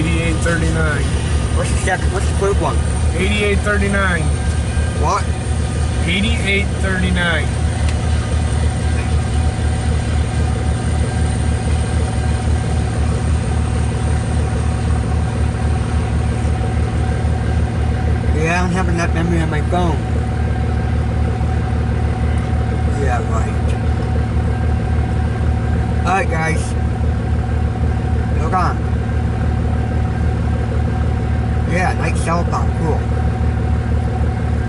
8839. What's the second? What's the third one? 8839. What? 8839. Yeah, I don't have enough memory on my phone. Yeah, right. Alright, guys. Hold on. Yeah, night southbound, cool.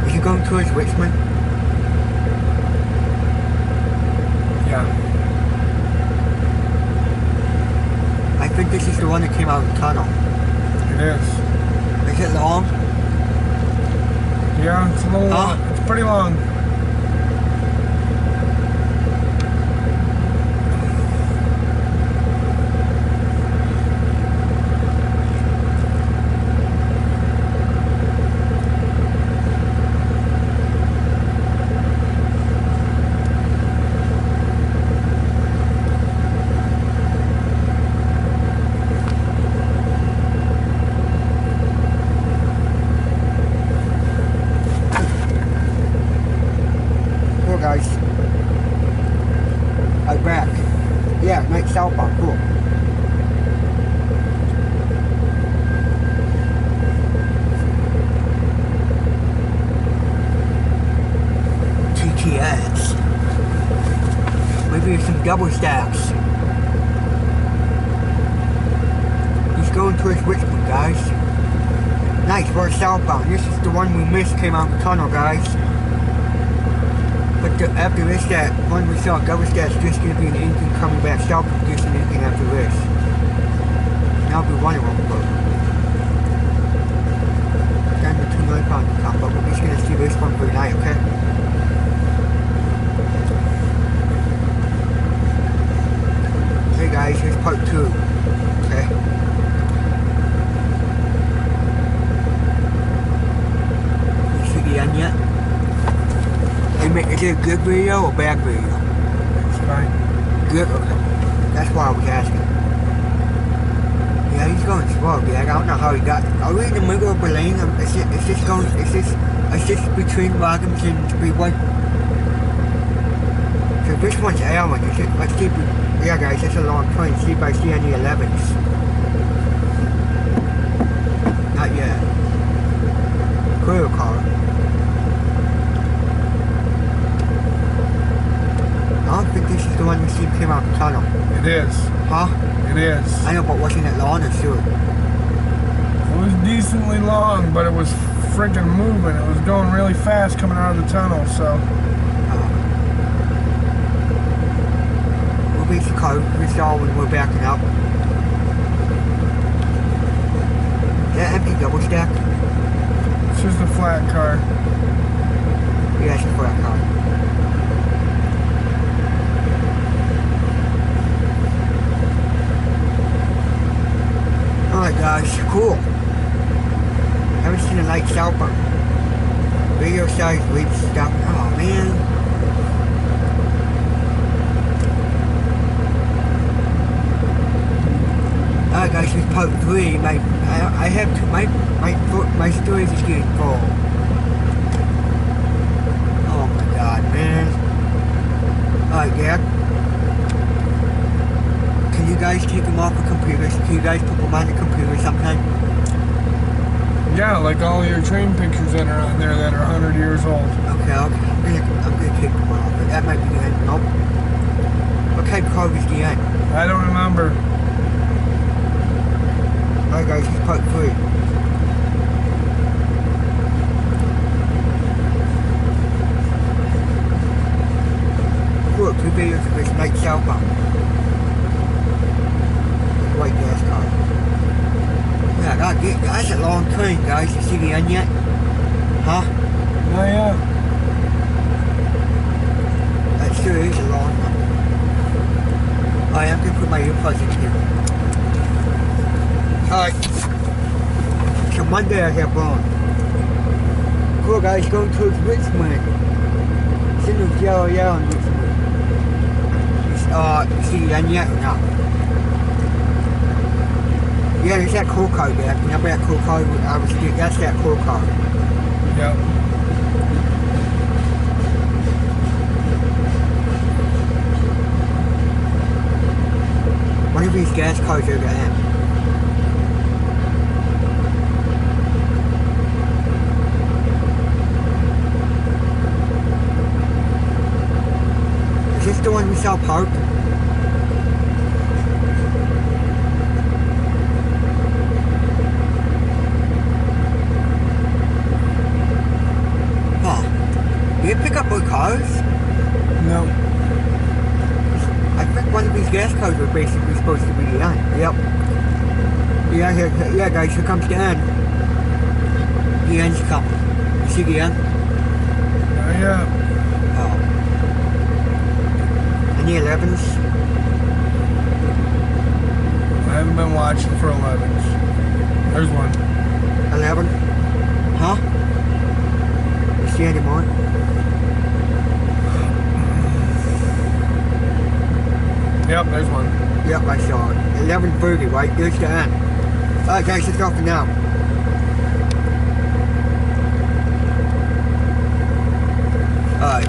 Is he going towards Richmond? Yeah. I think this is the one that came out of the tunnel. It is. Is it long? Yeah, it's a little long. It's pretty long. Guys, I'm back. Yeah, night southbound, cool. TTS. Maybe there's some double stacks. He's going towards Richmond, guys. Nice, we're southbound. This is the one we missed, came out the tunnel, guys. But after this, that one we saw double stack's just going to be an engine coming back south and just an engine after this. And that'll be one of them, but then the 2 million pound to come, but we're just going to see this one for tonight, okay? Hey guys, here's part 2, okay? You see the end yet? Is it a good video or bad video? It's fine. Good? Okay. That's why I was asking. Yeah, he's going slow, yeah. I don't know how he got. Are we in the middle of Berlin? Is this between Wagons and Speedway? So this one's Allen, is it? Let's see if we, yeah guys, it's a long train. See if I see any 11s. Not yet. Clear car. I don't think this is the one we see came out the tunnel. It is. Huh? It is. I know, but wasn't it long or short? It was decently long, but it was freaking moving. It was going really fast coming out of the tunnel, so. We'll reach the car. We saw when we're backing up. Is that empty double stack? It's just a flat car. Yeah, it's a flat car. Alright guys, cool. Haven't seen a light southbound. Video size reach stop. Oh man. Alright guys, this is part 3. I have to, my storage is getting full. Oh my god, man. Alright, yeah. Can you guys take them off the computers? Can you guys put them on the computer sometime? Yeah, like all your train pictures that are on there that are 100 years old. Okay, I'm gonna take them off. That might be the end. Nope. What type of car is the end? I don't remember. Alright guys, this is part 3. Cool, 2 videos of this night southbound. White gas car. Yeah, that's a long train, guys. You see the end yet? Huh? Oh yeah. That sure is a long one. Alright, I'm gonna put my earplugs in here. Alright. So Monday I have on. Cool guys, going towards Richmond. Signal's yellow in Richmond. You see the end yet or not? Yeah, there's that cool car there. Remember that cool car? That's that cool car. Yep. One of these gas cars are the end. Is this the one we saw parked? Did it pick up more cars? No. I think one of these gas cars were basically supposed to be the end. Yep. Yeah, guys, here comes the end. The end's coming. You see the end? Yeah. Oh. And the 11s? I haven't been watching for 11s. There's one. 11? Huh? You see any more? Yep, there's one. Yep, I saw it. 11:30, right? There's the end. Alright guys, let's go for now. Alright.